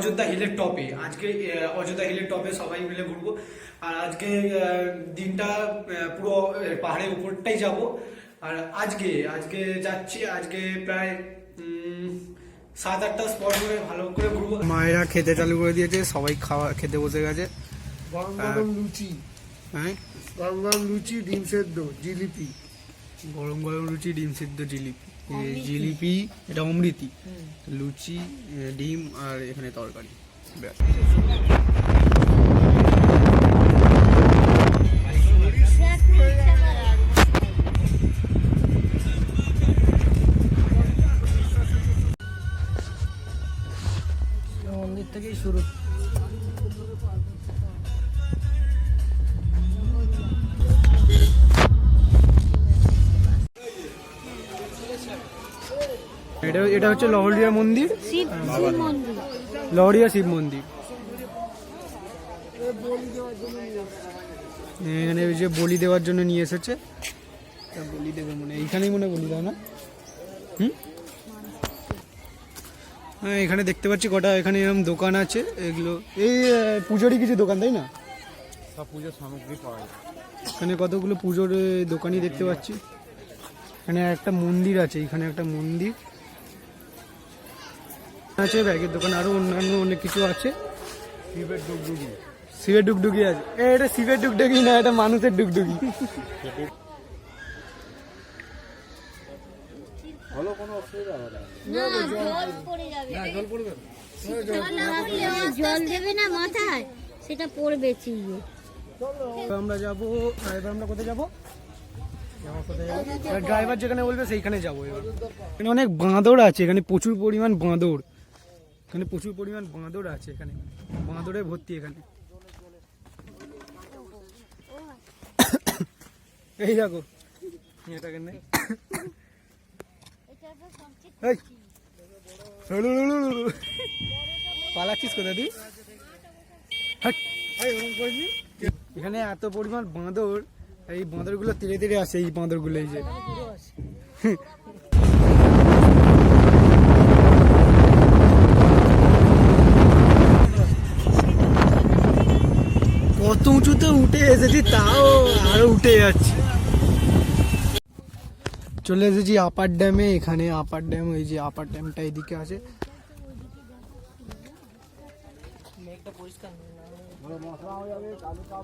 অযোধ্যা হিলের টপে। আজকে অযোধ্যা হিলের টপে সবাই মিলে ঘুরবো। আর আজকে দিনটা পুরো পাহাড়ের উপরটাই যাব। আর আজকে আজকে যাচ্ছি, আজকে প্রায় 7-8টা স্পট করে ভালো করে ঘুরবো। মায়েরা খেতে চালু করে দিয়েছে, সবাই খেতে বসে গেছে। গরম গরম লুচি, হ্যাঁ গরম গরম লুচি, ডিম সেদ্ধ, জিলিপি। গরম গরম লুচি, ডিম সিদ্ধ, জিলিপি। জিলিপি এটা অমৃতি, লুচি, ডিম আর এখানে তরকারি। মন্দির থেকেই শুরু। এটা হচ্ছে লহরিয়া মন্দির, লহরিয়া শিব মন্দির। এখানে ওই যে বলি দেওয়ার জন্য নিয়ে এসেছে, বলি দেবে মনে, এইখানেই মনে বলি দাও না। হ্যাঁ এখানে দেখতে পাচ্ছি কটা এখানে এরকম দোকান আছে, এগুলো এই পুজোরই কিছু দোকান, তাই না? সব পুজোর সামগ্রী পাওয়া যায় এখানে কতগুলো পুজোর দোকানই দেখতে পাচ্ছি। এখানে একটা মন্দির আছে, এখানে একটা মন্দির আছে, ব্যাগের দোকান, আরো অন্যান্য অনেক কিছু আছে। শিবের ডুগডুগি, শিবের ডুগডুগি আছে। এটা শিবের ডুগডুগি না, এটা মানুষের ডুগডুগি। ভালো কোনো অসুবিধা হবে না। জল পড়বে জল দেবে না মাথায়, সেটা পড়বে চিয়ে। আমরা যাবো, এবার আমরা কোথায় যাবো? ড্রাইভার যেখানে বলবে সেইখানে যাবো। এবার এখানে অনেক বাঁদর আছে, এখানে প্রচুর পরিমাণ বাঁদর, এখানে প্রচুর পরিমাণ বাঁদর আছে, এখানে বাঁদরে ভর্তি এখানে। এই দেখো এটাকে নেই। পালাচ্ছিস কোথা তুই? এখানে এত পরিমাণ বাঁদর, এই বাঁদর গুলো ধীরে ধীরে আসে, এই বাঁদর গুলো এই যে কত উঁচুতে উঠে এসেছি, তাও আরো উঠে যাচ্ছে। চলে এসেছি আপার ড্যামে। এখানে আপার ড্যাম, ওই যে আপার ড্যামটা এদিকে আছে।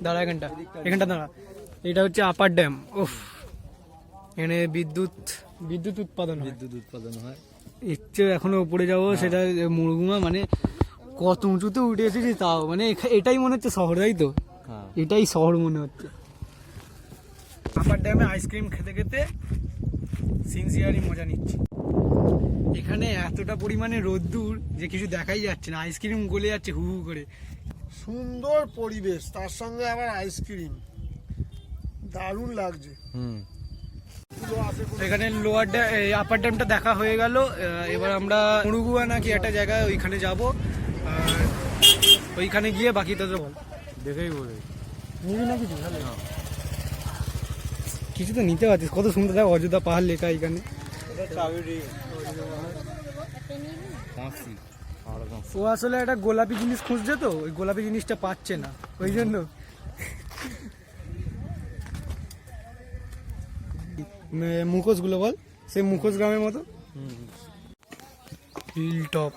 দাঁড়া এখানটা দাঁড়া। এটা হচ্ছে আপার ড্যাম। উফ, এখানে বিদ্যুৎ উৎপাদন হয়। ইচ্ছে এখনো উপরে যাবো, সেটা মুরগুমা। মানে কত উঁচুতে উঠে এসেছি, তাও মানে এটাই মনে হচ্ছে শহর, তাই তো? এটাই শহর মনে হচ্ছে। আপার ড্যামে আইসক্রিম খেতে খেতে সিনসিয়ারি মজা নিচ্ছি। এখানে এতটা পরিমাণে রোদ্দুর যে কিছু দেখাই যাচ্ছে না, আইসক্রিম গলে যাচ্ছে হু হু করে। সুন্দর পরিবেশ, তার সঙ্গে আবার আইসক্রিম, দারুণ লাগছে। এখানে লোয়ার ড্যাম, আপার ড্যামটা দেখা হয়ে গেল। এবার আমরা মুরুগুয়া নাকি একটা জায়গায়, ওইখানে যাব। আর ওইখানে গিয়ে বাকি তো বল, দেখেই বলে নিবি না কিছু? তাহলে কিছু তো নিতে পারছিস। কত সুন্দর দেখ, অযোধ্যা পাহাড় লেখা এখানে। ও আসলে একটা গোলাপি জিনিস খুঁজছে, তো ওই গোলাপি জিনিসটা পাচ্ছে না, ওই জন্য। মুখোশ গুলো বল, সে মুখোশ গ্রামের মতো। Hill top.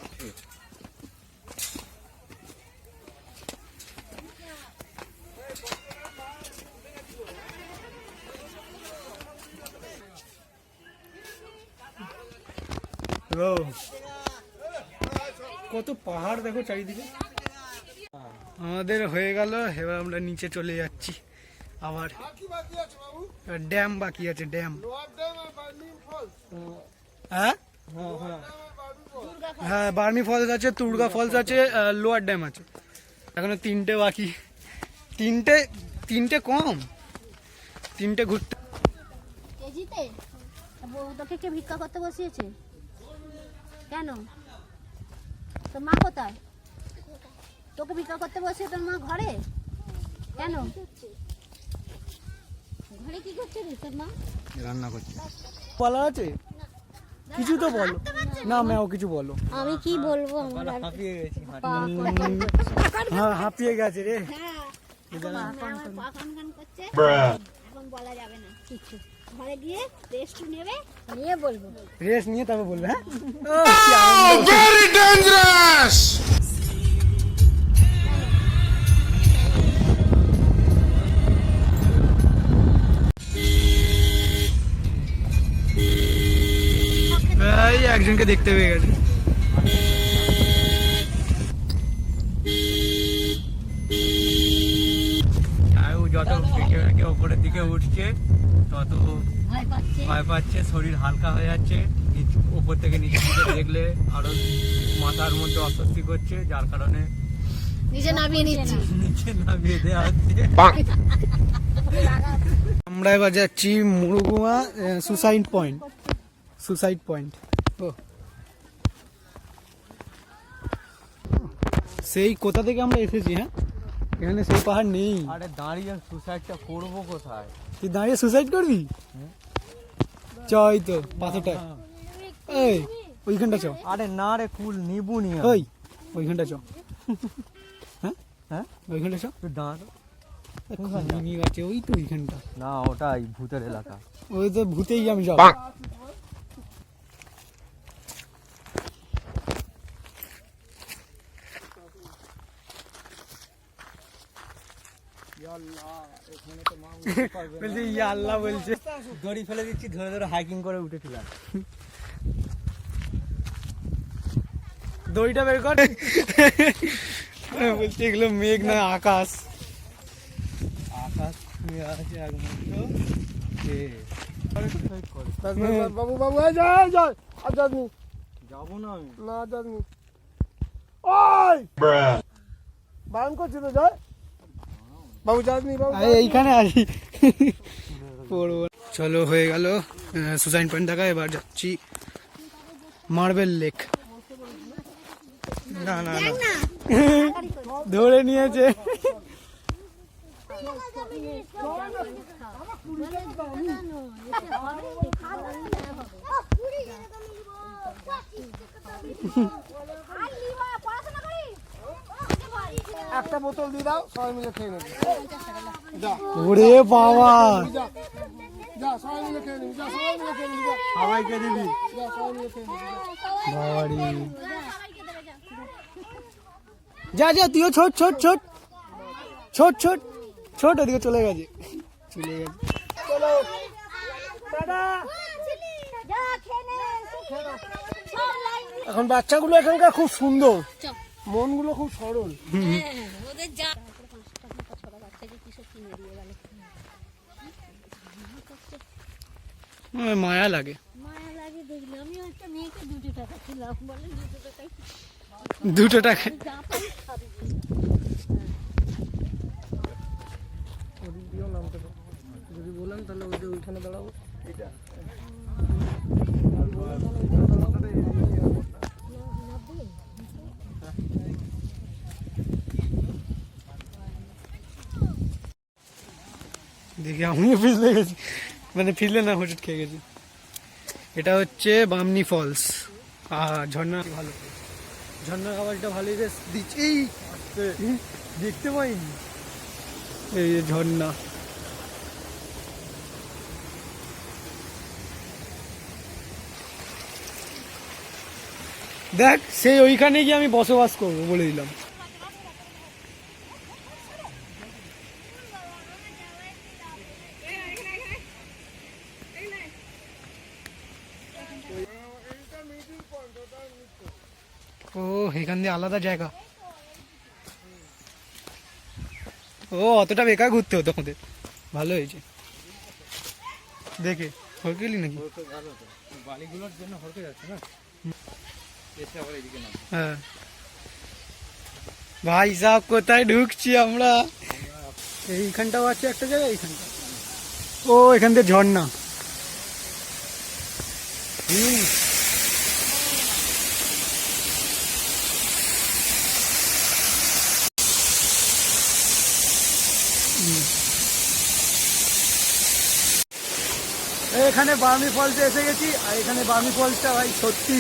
কত পাহাড় দেখো চারিদিকে। আমাদের হয়ে গেল, এবার আমরা নিচে চলে যাচ্ছি। আবার ড্যাম বাকি আছে, ড্যাম। হ্যাঁ হ্যাঁ, বার্মি ফলস আছে, তুর্গা ফলস আছে, লোয়ার ড্যাম আছে। এখনো 3টে বাকি। তিনটে কম, 3টে ঘুরতে। তোকে কে ভিক্ষা করতে বসিয়েছে? কেন? তোর মা কোথায়? তোকে ভিক্ষা করতে বসে তোর মা ঘরে? কেন ঘরে কি করছে রে তোর মা? রান্না করছে। পালা আছে কিছু তো বলো না ম্যাও, কিছু বলো। আমি কি বলবো, আমার আর হাঁপিয়ে গেছি পা কনকন করছে। হ্যাঁ হাঁপিয়ে গেছে রে। হ্যাঁ, আমার পা কনকন করছে। এখন বলা যাবে না কিছু, ঘরে গিয়ে রেস্ট নেবে, নিয়ে বলবো। রেস্ট নিয়ে তবে বলবে। হ্যাঁ Very dangerous! এই একজনকে দেখতে পেয়ে গেছে। আর ও যত উপরের দিকে উঠছে তত ভয় পাচ্ছে। ভয় পাচ্ছে, শরীর হালকা হয়ে যাচ্ছে, উপর থেকে নিচের দিকে দেখলে আরো মাথার মধ্যে অস্বস্তি করছে, যার কারণে নিচে নামিয়ে নিচ্ছি। নিচে নামিয়ে দেওয়া হচ্ছে। আমরা এবার যাচ্ছি Murguma suicide point. Suicide point ও সেই কোথা থেকে আমরা এসেছি। হ্যাঁ এখানে সেই পাহাড় নেই। আরে দাঁড়িয়ে সুসাইডটা করবো কোথায়? তুই দাঁড়িয়ে সুসাইড করবি? চ ওই তো পাথরটা, এই ওইখানটা চ। আরে না রে, কুল নিবু নি ওই ওইখানটা চ। হ্যাঁ হ্যাঁ ওইখানটা চ। তুই দাঁড়। খুনি আছে ওই তো ওইখানটা। না, ওটাই ভূতের এলাকা। ওই তো ভূতেই আমি যাব। বলছে ইয়া আল্লাহ বলছে। দড়ি ফেলে দিচ্ছি, ধরে ধরে হাইকিং করে উঠেছিলাম। দড়িটা বের কর। বলছে এগুলো মেঘ না আকাশ। আকাশ ছুঁয়ে আছে একমাত্র কে? বাবু বাবু যাই যাই আর যাবি যাবো না আমি। না যাবি। ওই বারণ করছি তো যাই বাবু যাবি বাবু। এইখানে আসি পড়বো। চলো হয়ে গেল সুসাইড পয়েন্ট দেখা। এবার যাচ্ছি মার্বেল লেক। না না না ধরে নিয়েছে। একটা বোতল দিয়ে দাও, সবাই মিলে খেয়ে নেবে। ওরে বাবা যা সবাই মিলে খেয়ে নিবি, যা সবাই মিলে খেয়ে নিবি, সবাইকে দিবি? যা সবাই মিলে খেয়ে নিবি। বাবারি যা যা তুইও ছোট ছোট ছোট ছোট ছোট ছোট ওদিকে চলে গেছে চলে গেছে। চলো টাটা। এখন বাচ্চাগুলো এখানকার খুব সুন্দর, মনগুলো খুব সরল। ওদের যা মায়া লাগে। মায়া লাগে দেখলে। আমি একটা মেয়েকে 2 টাকা ছিলাম, বলে 2 টাকায় 2 টাকা যা পাই খাবি। যদি বলেন তাহলে ওই যে ওইখানে দাঁড়াবো। দেখি আমিও ফিজলে গেছি, মানে ফিজলে না হোটেল খেয়ে গেছি। এটা হচ্ছে বামনি ফলস। আর ঝর্ণা ভালো, ঝর্ণার আওয়াজটা ভালোই বেশ দিচ্ছি। দেখতে পাইনি। এই যে ঝর্ণা, দেখ সেই ওইখানে গিয়ে আমি বসবাস করবো বলে দিলাম। ও এখান দিয়ে আলাদা জায়গা। ও অতটা বেকার ঘুরতে হতো আমাদের, ভালো হয়েছে দেখে। হরকেলি নাকি? বালিগুলোর জন্য হরকে যাচ্ছে না, এসে আবার এদিকে না। হ্যাঁ ভাই সাহেব কোথায় ঢুকছি আমরা? এইখানটাও আছে একটা জায়গা, এইখানটা। ও এখান থেকে ঝর্ণা। এখানে বার্মি ফলসে এসে গেছি, আর এখানে বার্মি ফলসটা ভাই সত্যি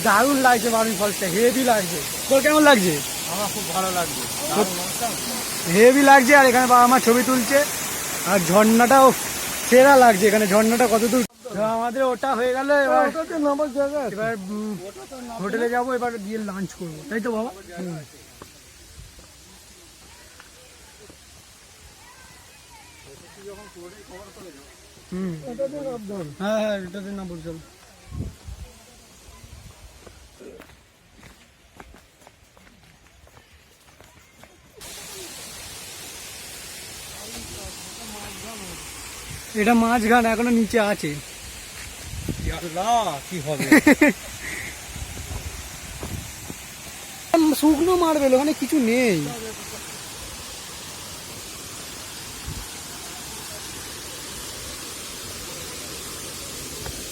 দারুণ লাগছে। বার্মি ফলসটা হেভি লাগছে। তোর কেমন লাগছে? আমার খুব ভালো লাগছে। হেভি লাগছে। আর এখানে বাবা মা ছবি তুলছে, আর ঝর্ণাটাও সেরা লাগছে। এখানে ঝর্ণাটা কত দূর। আমাদের ওটা হয়ে গেল, এবার ওটাতে নামার জায়গা আছে। এবার হোটেলে যাবো, এবার গিয়ে লাঞ্চ করবো, তাই তো বাবা? ওটাতে নামবেন। হ্যাঁ হ্যাঁ, এটাতে না বলছো। এটা মাঝখান এখনো নিচে আছে। কি হবে? শুকনো মারবেল, ওখানে কিছু নেই।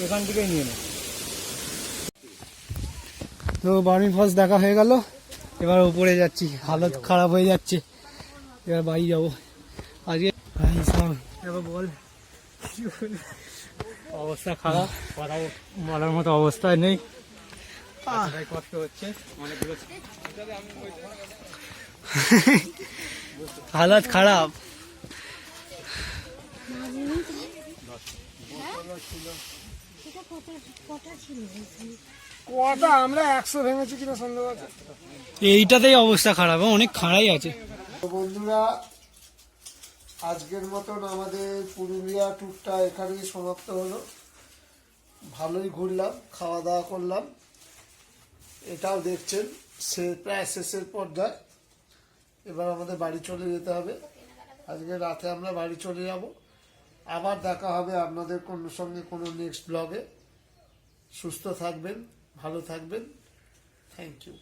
এখান থেকে নিয়ে নে। তো বার্মি ফলস দেখা হয়ে গেল, এবার উপরে যাচ্ছি। হালত খারাপ হয়ে যাচ্ছে, এবার বাড়ি যাবো আজকে। ভাই সাহেব, এবার বল। অবস্থা খারাপ, কথা বলার মতো অবস্থায় নেই। এতটাই কষ্ট হচ্ছে অনেকগুলো। হালত খারাপ। কটা আমরা 100 ভেঙেছি কিনা সন্দেহ আছে। এইটাতেই অবস্থা খারাপ, অনেক খাড়াই আছে। তো বন্ধুরা, আজকের মতন আমাদের পুরুলিয়া ট্যুরটা এখানেই সমাপ্ত হলো। ভালোই ঘুরলাম, খাওয়া দাওয়া করলাম। এটাও দেখছেন প্রায় শেষের পর্যায়ে। এবার আমাদের বাড়ি চলে যেতে হবে। আজকে রাতে আমরা বাড়ি চলে যাব। আবার দেখা হবে আপনাদের কোনো সঙ্গে কোনো নেক্সট ব্লগে। সুস্থ থাকবেন, ভালো থাকবেন। Thank you.